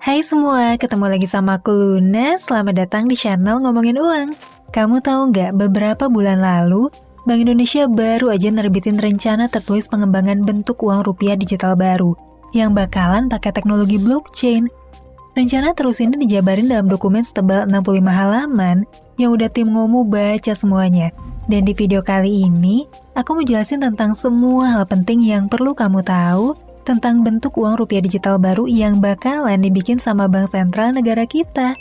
Hai semua, ketemu lagi sama aku Luna. Selamat datang di channel Ngomongin Uang. Kamu tahu nggak, beberapa bulan lalu, Bank Indonesia baru aja nerbitin rencana tertulis pengembangan bentuk uang rupiah digital baru, yang bakalan pakai teknologi blockchain. Rencana terus ini dijabarin dalam dokumen setebal 65 halaman, yang udah tim Ngomu baca semuanya. Dan di video kali ini, aku mau jelasin tentang semua hal penting yang perlu kamu tahu tentang bentuk uang rupiah digital baru yang bakalan dibikin sama bank sentral negara kita.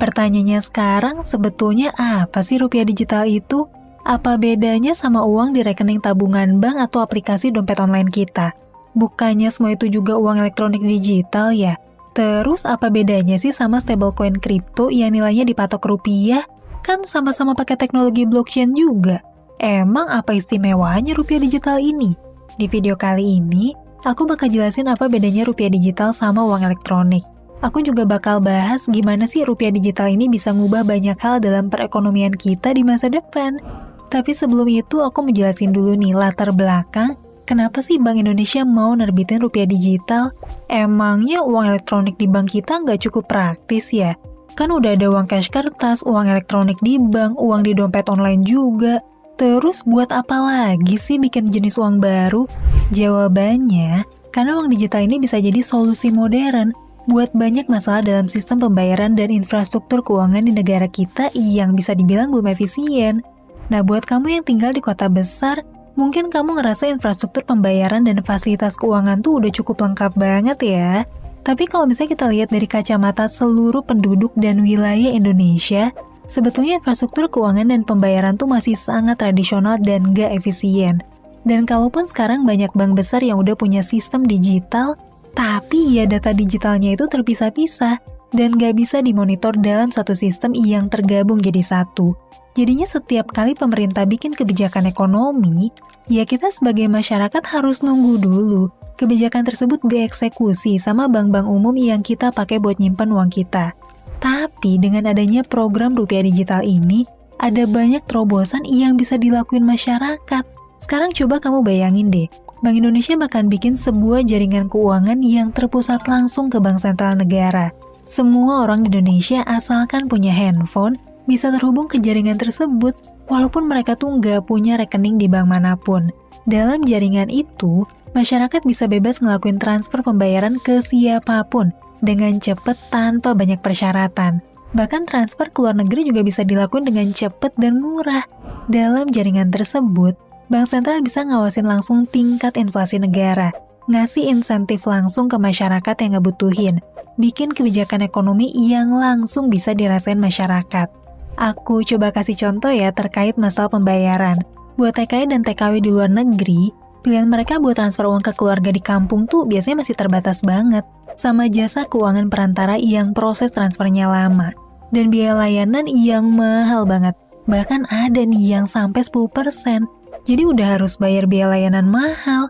Pertanyaannya sekarang, sebetulnya apa sih rupiah digital itu? Apa bedanya sama uang di rekening tabungan bank atau aplikasi dompet online kita? Bukannya semua itu juga uang elektronik digital ya? Terus apa bedanya sih sama stablecoin kripto yang nilainya dipatok rupiah? Kan sama-sama pakai teknologi blockchain juga. Emang apa istimewanya rupiah digital ini? Di video kali ini, aku bakal jelasin apa bedanya rupiah digital sama uang elektronik. Aku juga bakal bahas gimana sih rupiah digital ini bisa ngubah banyak hal dalam perekonomian kita di masa depan. Tapi sebelum itu aku mau jelasin dulu nih latar belakang, kenapa sih Bank Indonesia mau nerbitin rupiah digital? Emangnya uang elektronik di bank kita nggak cukup praktis ya? Kan udah ada uang cash kertas, uang elektronik di bank, uang di dompet online juga. Terus buat apa lagi sih bikin jenis uang baru? Jawabannya, karena uang digital ini bisa jadi solusi modern buat banyak masalah dalam sistem pembayaran dan infrastruktur keuangan di negara kita yang bisa dibilang belum efisien. Nah, buat kamu yang tinggal di kota besar, mungkin kamu ngerasa infrastruktur pembayaran dan fasilitas keuangan tuh udah cukup lengkap banget ya. Tapi kalau misalnya kita lihat dari kacamata seluruh penduduk dan wilayah Indonesia, sebetulnya infrastruktur keuangan dan pembayaran tuh masih sangat tradisional dan gak efisien. Dan kalaupun sekarang banyak bank besar yang udah punya sistem digital, tapi ya data digitalnya itu terpisah-pisah dan gak bisa dimonitor dalam satu sistem yang tergabung jadi satu. Jadinya setiap kali pemerintah bikin kebijakan ekonomi, ya kita sebagai masyarakat harus nunggu dulu kebijakan tersebut dieksekusi sama bank-bank umum yang kita pakai buat nyimpen uang kita. Tapi dengan adanya program rupiah digital ini, ada banyak terobosan yang bisa dilakuin masyarakat. Sekarang coba kamu bayangin deh, Bank Indonesia bakal bikin sebuah jaringan keuangan yang terpusat langsung ke bank sentral negara. Semua orang di Indonesia asalkan punya handphone, bisa terhubung ke jaringan tersebut, walaupun mereka tuh nggak punya rekening di bank manapun. Dalam jaringan itu, masyarakat bisa bebas ngelakuin transfer pembayaran ke siapapun, dengan cepat tanpa banyak persyaratan. Bahkan transfer ke luar negeri juga bisa dilakukan dengan cepat dan murah. Dalam jaringan tersebut, Bank Sentral bisa ngawasin langsung tingkat inflasi negara, ngasih insentif langsung ke masyarakat yang ngebutuhin, bikin kebijakan ekonomi yang langsung bisa dirasain masyarakat. Aku coba kasih contoh ya terkait masalah pembayaran. Buat TKI dan TKW di luar negeri, pilihan mereka buat transfer uang ke keluarga di kampung tuh biasanya masih terbatas banget, sama jasa keuangan perantara yang proses transfernya lama, dan biaya layanan yang mahal banget. Bahkan ada nih yang sampai 10%. Jadi udah harus bayar biaya layanan mahal,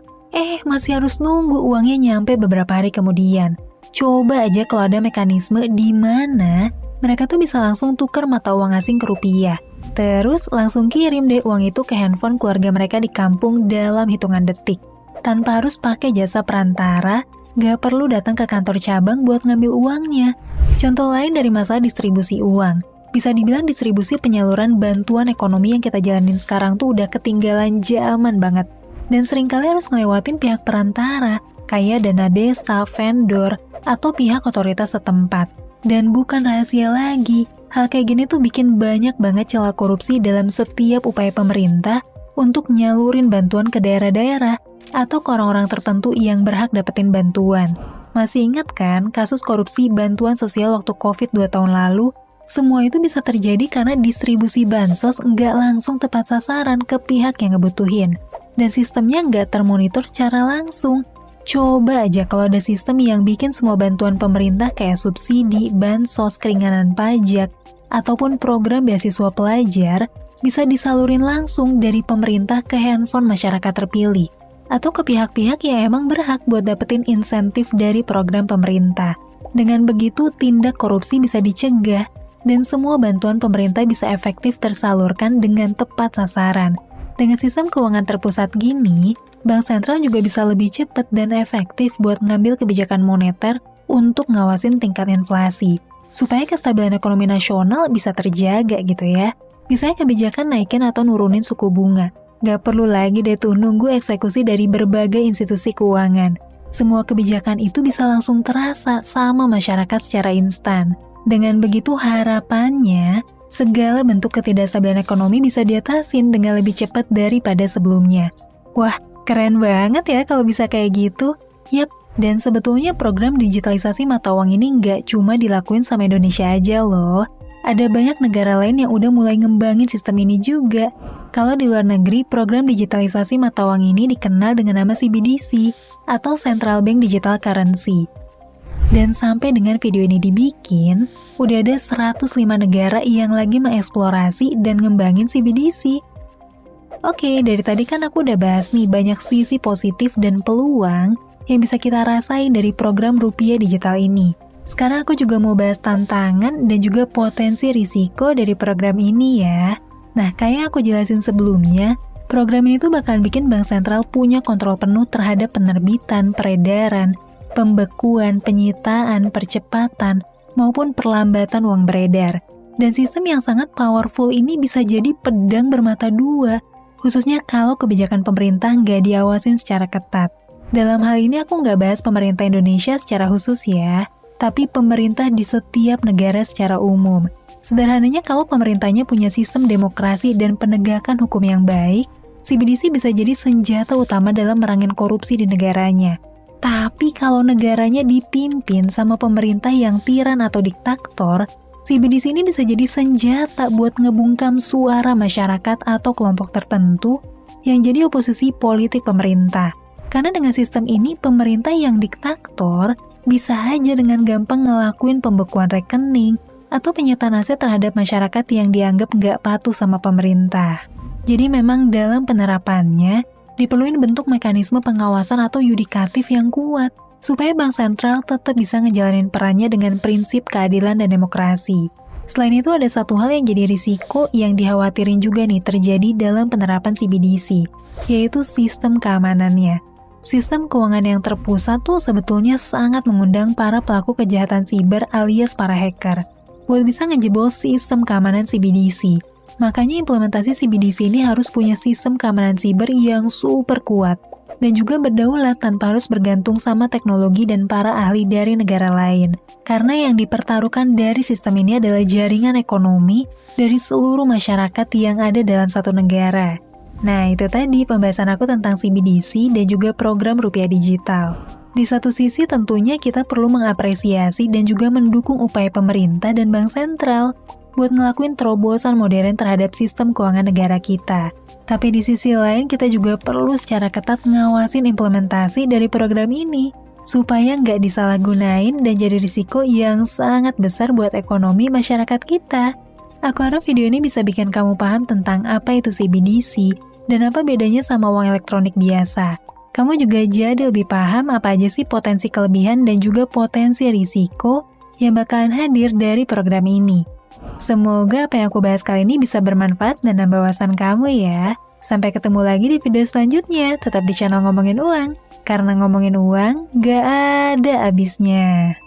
masih harus nunggu uangnya nyampe beberapa hari kemudian. Coba aja kalau ada mekanisme di mana mereka tuh bisa langsung tuker mata uang asing ke rupiah. Terus langsung kirim deh uang itu ke handphone keluarga mereka di kampung dalam hitungan detik. Tanpa harus pakai jasa perantara, gak perlu datang ke kantor cabang buat ngambil uangnya. Contoh lain dari masalah distribusi uang. Bisa dibilang distribusi penyaluran bantuan ekonomi yang kita jalanin sekarang tuh udah ketinggalan zaman banget. Dan seringkali harus ngelewatin pihak perantara, kayak dana desa, vendor, atau pihak otoritas setempat. Dan bukan rahasia lagi, hal kayak gini tuh bikin banyak banget celah korupsi dalam setiap upaya pemerintah untuk nyalurin bantuan ke daerah-daerah atau ke orang-orang tertentu yang berhak dapetin bantuan. Masih ingat kan kasus korupsi bantuan sosial waktu COVID 2 tahun lalu? Semua itu bisa terjadi karena distribusi bansos nggak langsung tepat sasaran ke pihak yang ngebutuhin. Dan sistemnya nggak termonitor secara langsung. Coba aja kalau ada sistem yang bikin semua bantuan pemerintah kayak subsidi, bansos, keringanan pajak, ataupun program beasiswa pelajar bisa disalurin langsung dari pemerintah ke handphone masyarakat terpilih, atau ke pihak-pihak yang emang berhak buat dapetin insentif dari program pemerintah. Dengan begitu, tindak korupsi bisa dicegah, dan semua bantuan pemerintah bisa efektif tersalurkan dengan tepat sasaran. Dengan sistem keuangan terpusat gini, Bank Sentral juga bisa lebih cepat dan efektif buat ngambil kebijakan moneter untuk ngawasin tingkat inflasi, supaya kestabilan ekonomi nasional bisa terjaga gitu ya. Misalnya kebijakan naikin atau nurunin suku bunga. Gak perlu lagi deh tuh nunggu eksekusi dari berbagai institusi keuangan. Semua kebijakan itu bisa langsung terasa sama masyarakat secara instan. Dengan begitu harapannya, segala bentuk ketidakstabilan ekonomi bisa diatasin dengan lebih cepat daripada sebelumnya. Wah, keren banget ya kalau bisa kayak gitu. Yap, dan sebetulnya program digitalisasi mata uang ini nggak cuma dilakuin sama Indonesia aja loh. Ada banyak negara lain yang udah mulai ngembangin sistem ini juga. Kalau di luar negeri, program digitalisasi mata uang ini dikenal dengan nama CBDC atau Central Bank Digital Currency. Dan sampai dengan video ini dibikin, udah ada 105 negara yang lagi mengeksplorasi dan ngembangin CBDC. Oke, dari tadi kan aku udah bahas nih banyak sisi positif dan peluang yang bisa kita rasain dari program rupiah digital ini. Sekarang aku juga mau bahas tantangan dan juga potensi risiko dari program ini ya. Nah, kayak aku jelasin sebelumnya, program ini tuh bakal bikin bank sentral punya kontrol penuh terhadap penerbitan, peredaran, pembekuan, penyitaan, percepatan, maupun perlambatan uang beredar. Dan sistem yang sangat powerful ini bisa jadi pedang bermata dua, khususnya kalau kebijakan pemerintah nggak diawasin secara ketat. Dalam hal ini aku nggak bahas pemerintah Indonesia secara khusus ya, tapi pemerintah di setiap negara secara umum. Sederhananya kalau pemerintahnya punya sistem demokrasi dan penegakan hukum yang baik, CBDC bisa jadi senjata utama dalam merangin korupsi di negaranya. Tapi kalau negaranya dipimpin sama pemerintah yang tiran atau diktator, CBDC ini bisa jadi senjata buat ngebungkam suara masyarakat atau kelompok tertentu yang jadi oposisi politik pemerintah. Karena dengan sistem ini, pemerintah yang diktator bisa aja dengan gampang ngelakuin pembekuan rekening atau penyitaan aset terhadap masyarakat yang dianggap nggak patuh sama pemerintah. Jadi memang dalam penerapannya, diperluin bentuk mekanisme pengawasan atau yudikatif yang kuat, supaya bank sentral tetap bisa ngejalanin perannya dengan prinsip keadilan dan demokrasi. Selain itu ada satu hal yang jadi risiko yang dikhawatirin juga nih terjadi dalam penerapan CBDC, yaitu sistem keamanannya. Sistem keuangan yang terpusat tuh sebetulnya sangat mengundang para pelaku kejahatan siber alias para hacker buat bisa ngejebol sistem keamanan CBDC. Makanya implementasi CBDC ini harus punya sistem keamanan siber yang super kuat dan juga berdaulat tanpa harus bergantung sama teknologi dan para ahli dari negara lain. Karena yang dipertaruhkan dari sistem ini adalah jaringan ekonomi dari seluruh masyarakat yang ada dalam satu negara. Nah, itu tadi pembahasan aku tentang CBDC dan juga program rupiah digital. Di satu sisi tentunya kita perlu mengapresiasi dan juga mendukung upaya pemerintah dan bank sentral buat ngelakuin terobosan modern terhadap sistem keuangan negara kita. Tapi di sisi lain kita juga perlu secara ketat ngawasin implementasi dari program ini, supaya nggak disalahgunain dan jadi risiko yang sangat besar buat ekonomi masyarakat kita. Aku harap video ini bisa bikin kamu paham tentang apa itu CBDC, dan apa bedanya sama uang elektronik biasa. Kamu juga jadi lebih paham apa aja sih potensi kelebihan dan juga potensi risiko yang bakalan hadir dari program ini. Semoga apa yang aku bahas kali ini bisa bermanfaat dan nambah wawasan kamu ya. Sampai ketemu lagi di video selanjutnya, tetap di channel Ngomongin Uang. Karena ngomongin uang, gak ada habisnya.